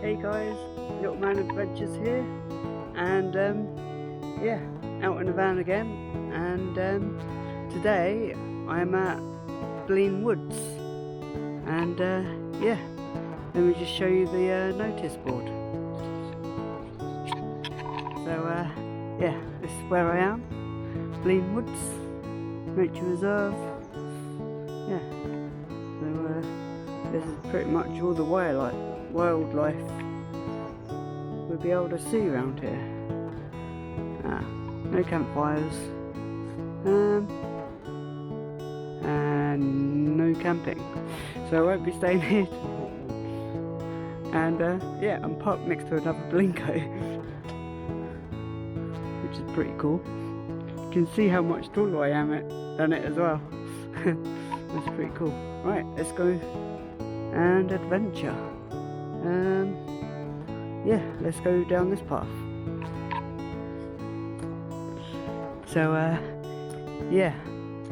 Hey guys, Little Man Adventures here, and yeah, out in the van again, and today I'm at Blean Woods, and yeah, let me just show you the notice board. So yeah, this is where I am, Blean Woods, Nature Reserve. Yeah, so this is pretty much all the wildlife we'll be able to see around here. No campfires, and no camping, so I won't be staying here and yeah, I'm parked next to another Blinko, which is pretty cool. You can see how much taller I am than it as well. That's pretty cool. Right, let's go and adventure. Yeah, let's go down this path. So yeah,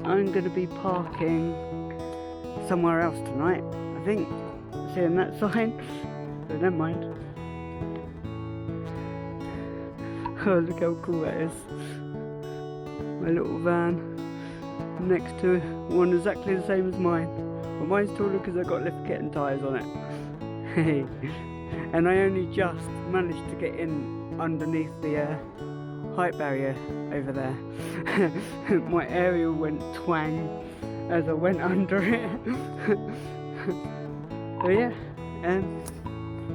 I'm gonna be parking somewhere else tonight, I think. Seeing that sign, but never mind. Oh, look how cool that is. My little van next to one exactly the same as mine, but mine's taller because I've got lift kit and tyres on it. And I only just managed to get in underneath the height barrier over there. My aerial went twang as I went under it. So yeah,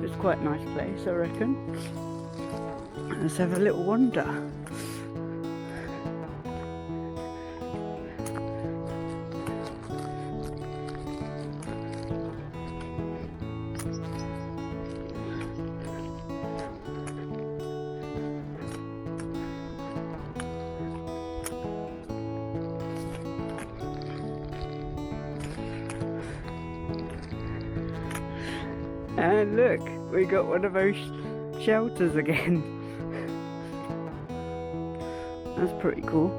it's quite a nice place, I reckon. Let's have a little wander. And look, we got one of those shelters again. That's pretty cool.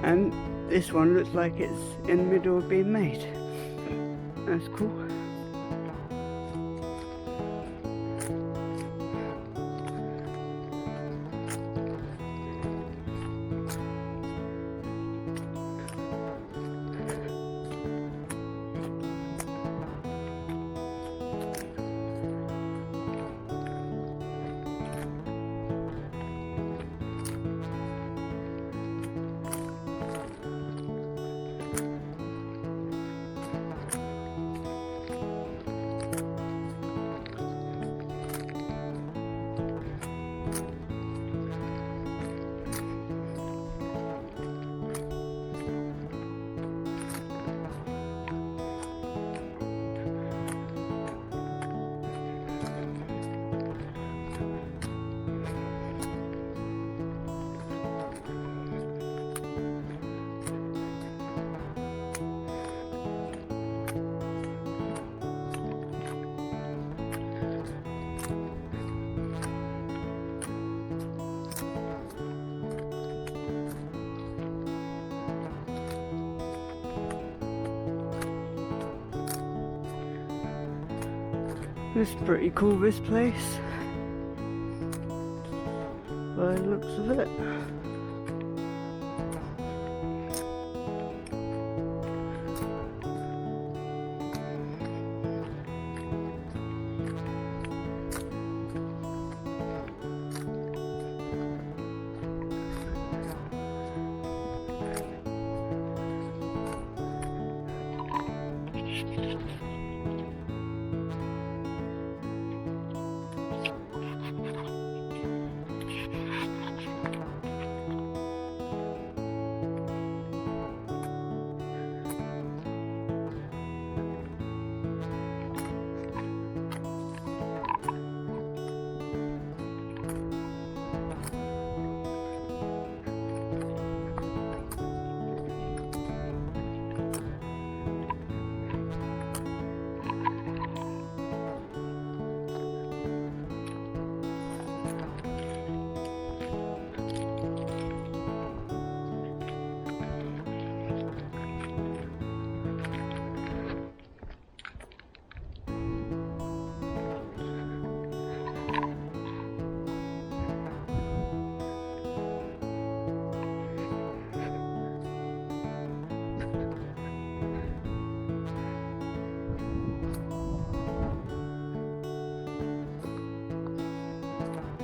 And this one looks like it's in the middle of being made. That's cool. It's pretty cool, this place, by the looks of it.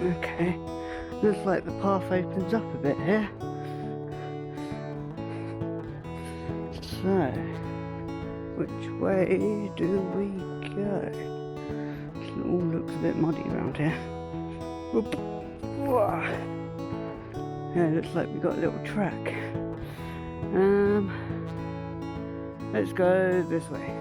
Okay, looks like the path opens up a bit here. So, which way do we go? It all looks a bit muddy around here. Whoop. Whoa. Yeah, looks like we got a little track. Let's go this way.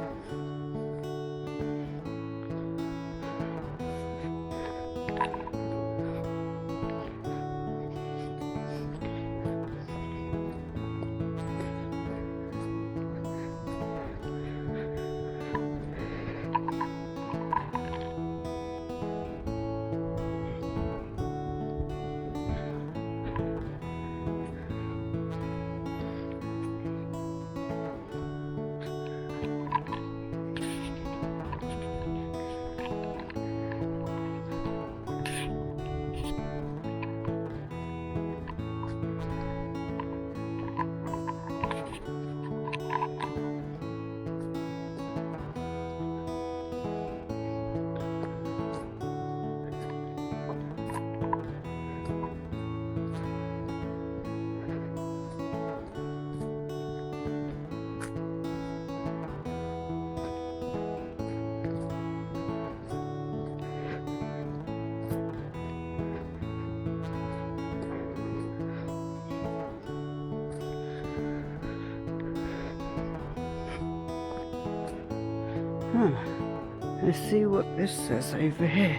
Let's see what this says over here.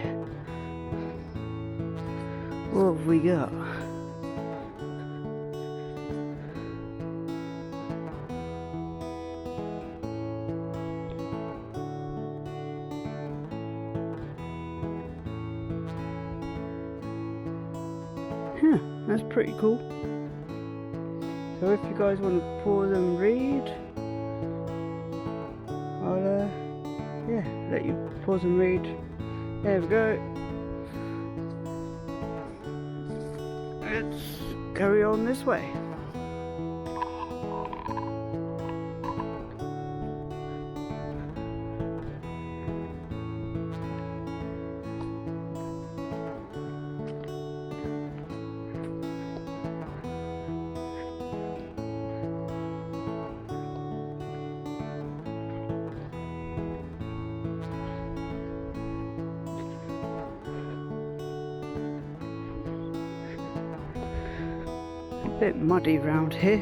What have we got? That's pretty cool. So if you guys want to pause and read, I'll let you pause and read. There we go. Let's carry on this way. Bit muddy round here.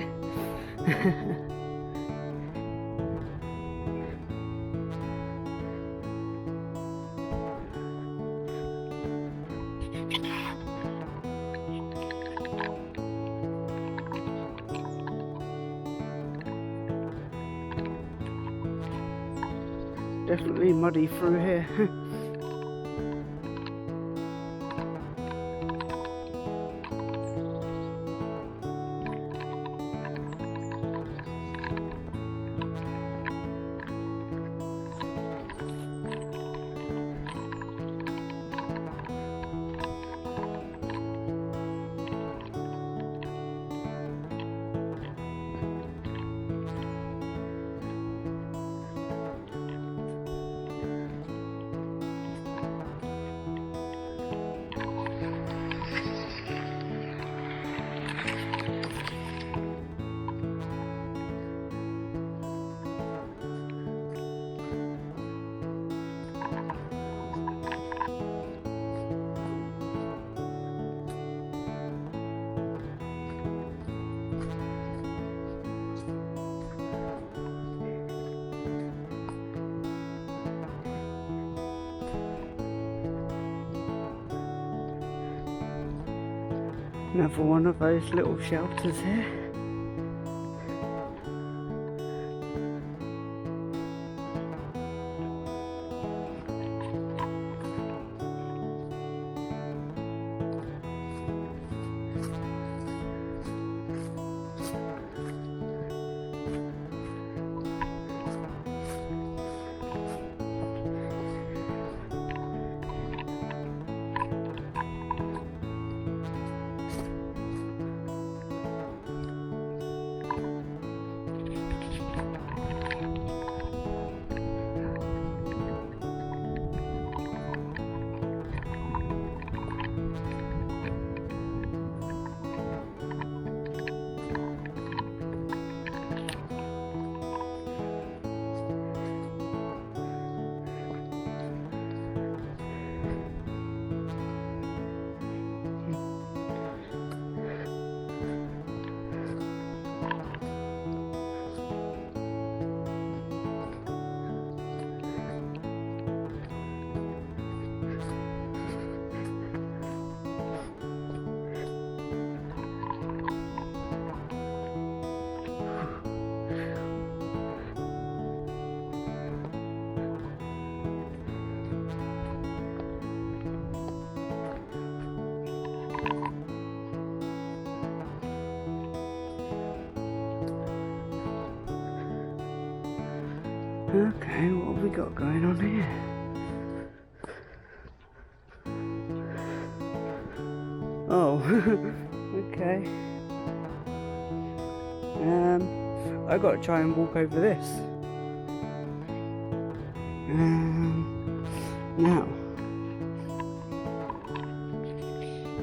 Definitely muddy through here. Another one of those little shelters here. Okay, what have we got going on here? Oh, okay. I gotta try and walk over this. Now,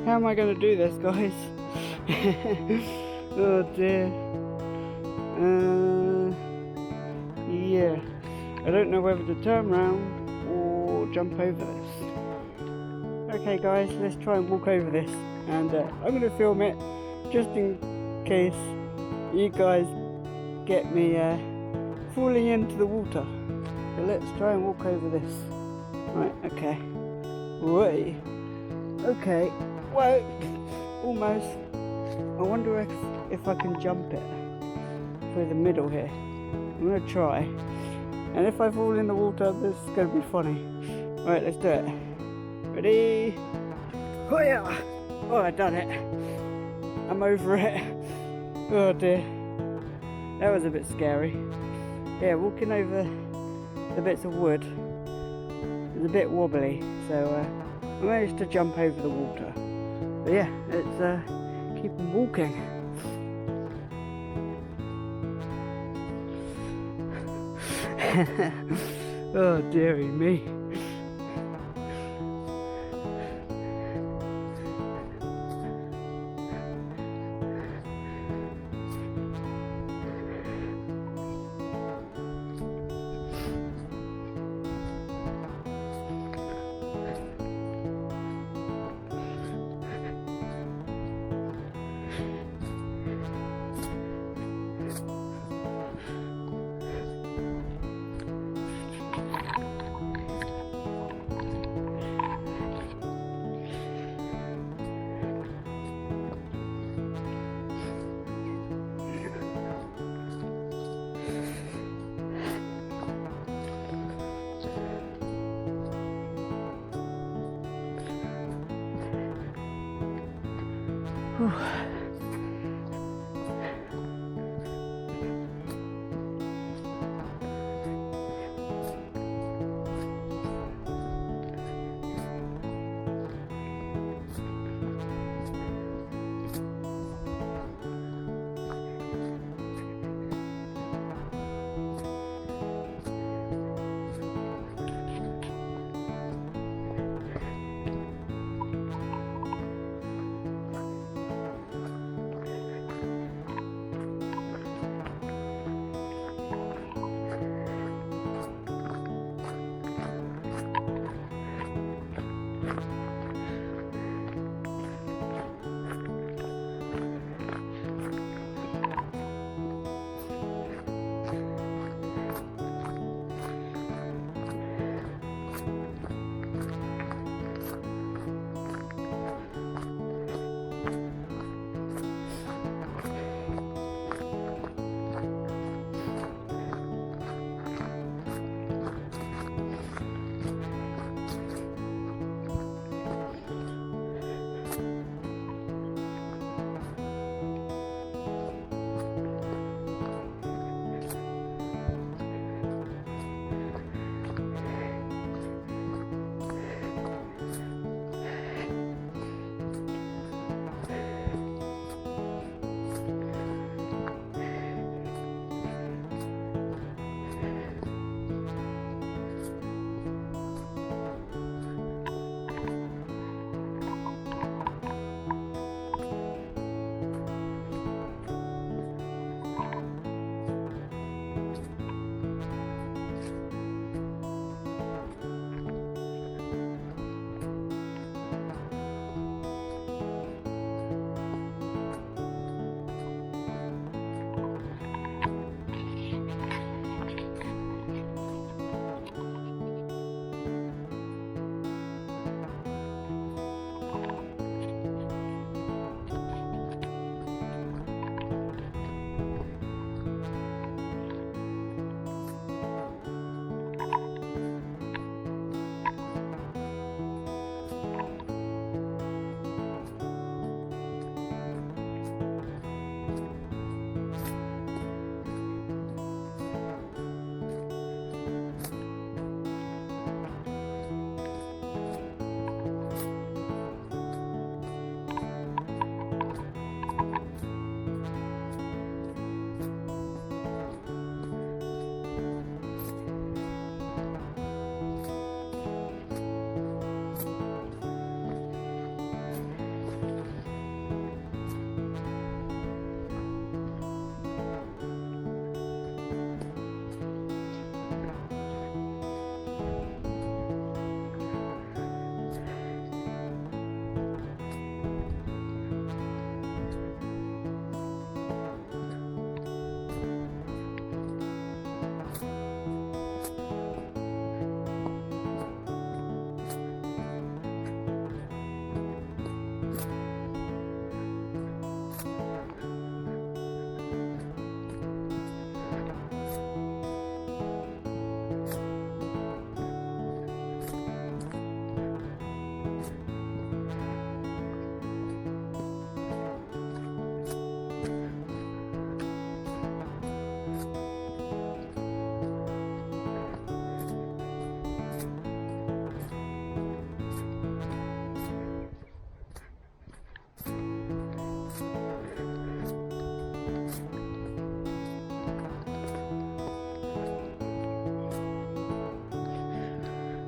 how am I gonna do this, guys? Oh dear. Yeah, I don't know whether to turn round or jump over this. Okay guys, let's try and walk over this, and I'm gonna film it just in case you guys get me falling into the water. So let's try and walk over this. Right, okay. Wait. Okay. Whoa. Almost. I wonder if I can jump it through the middle here. I'm gonna try. And if I fall in the water, this is gonna be funny. Right, let's do it. Ready? Oh yeah! Oh, I done it. I'm over it. Oh dear. That was a bit scary. Yeah, walking over the bits of wood is a bit wobbly, so I managed to jump over the water. But yeah, let's keep on walking. Oh dearie me.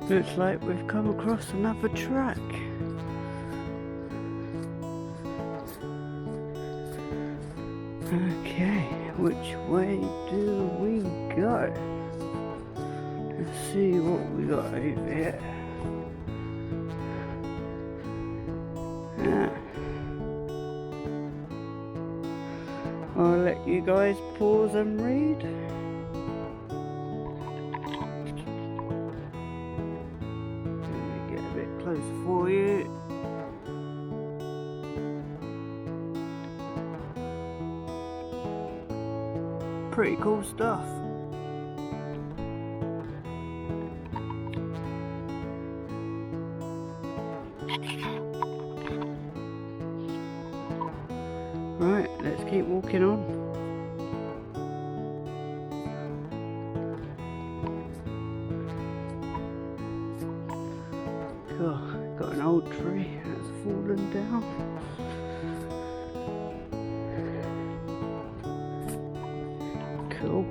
Looks like we've come across another track. Okay, which way do we go? Let's see what we got over here. I'll let you guys pause and read. Let me get a bit closer for you. Pretty cool stuff. Right, let's keep walking on. Cool, got an old tree that's fallen down. Cool.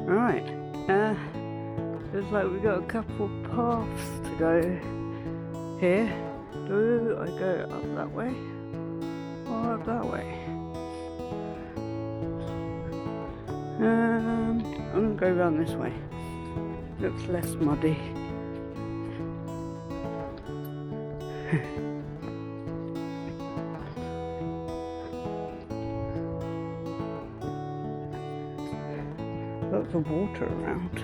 Right, looks like we've got a couple paths to go here. Do I go up that way or up that way? I'm gonna go around this way. Looks less muddy. Lots of water around.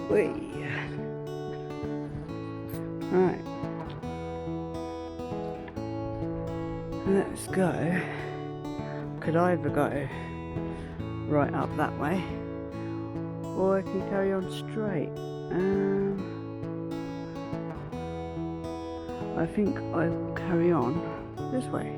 Whee! Right. Let's go. Could either go right up that way, or I can carry on straight. I think I will carry on this way.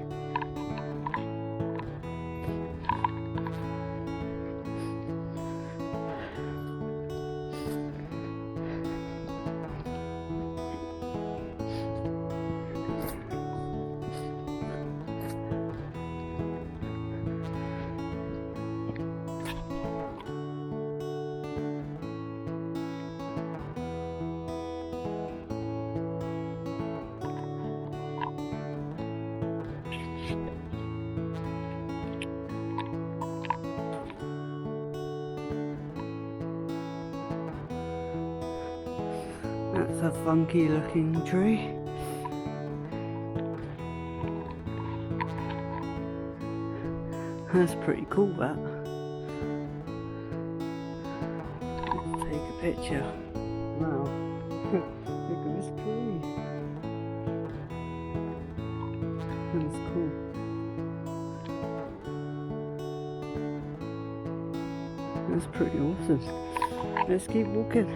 That's a funky looking tree. That's pretty cool, that. Let's take a picture. Wow. Look at this tree. That's cool. That's pretty awesome. Let's keep walking.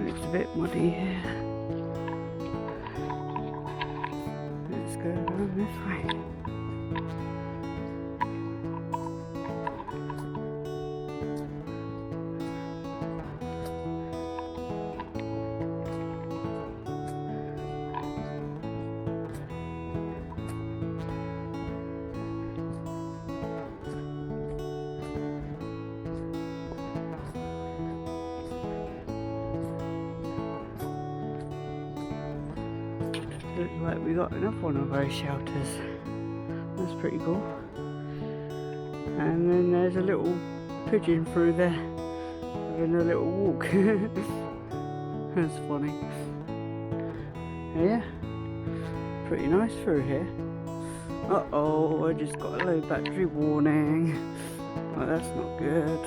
It's a bit muddy here. Let's go around this way. looks like we got another one of those shelters. That's pretty cool. And then there's a little pigeon through there having a little walk. That's funny. Yeah, pretty nice through here. Uh-oh, I just got a low battery warning. Oh, that's not good.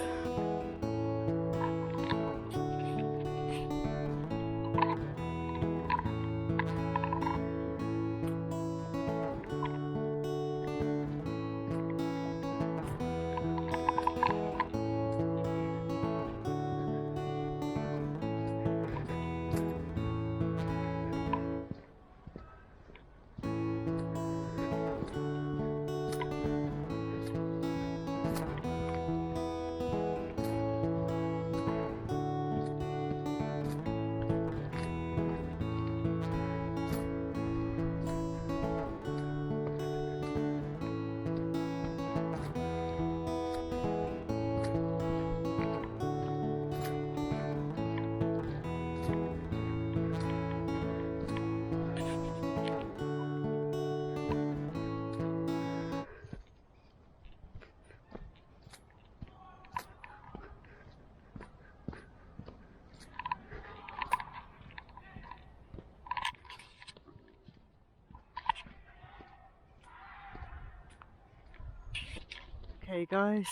Okay guys,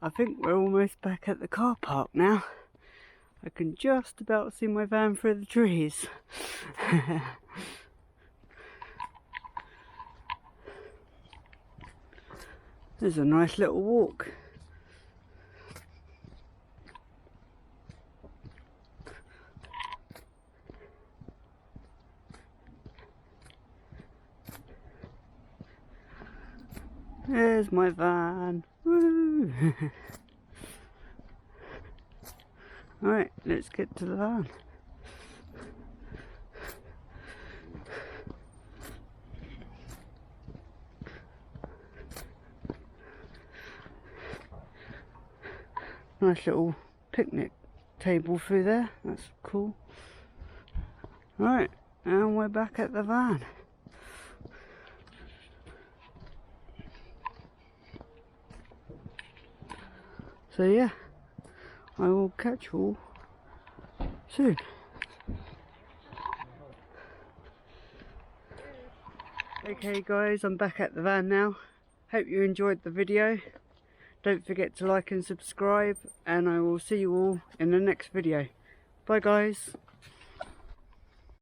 I think we're almost back at the car park now. I can just about see my van through the trees. There's a nice little walk. There's my van. Woo! Alright, let's get to the van. Nice little picnic table through there, that's cool. Alright, and we're back at the van. So yeah, I will catch you all soon. Okay guys, I'm back at the van now. Hope you enjoyed the video. Don't forget to like and subscribe, and I will see you all in the next video. Bye guys.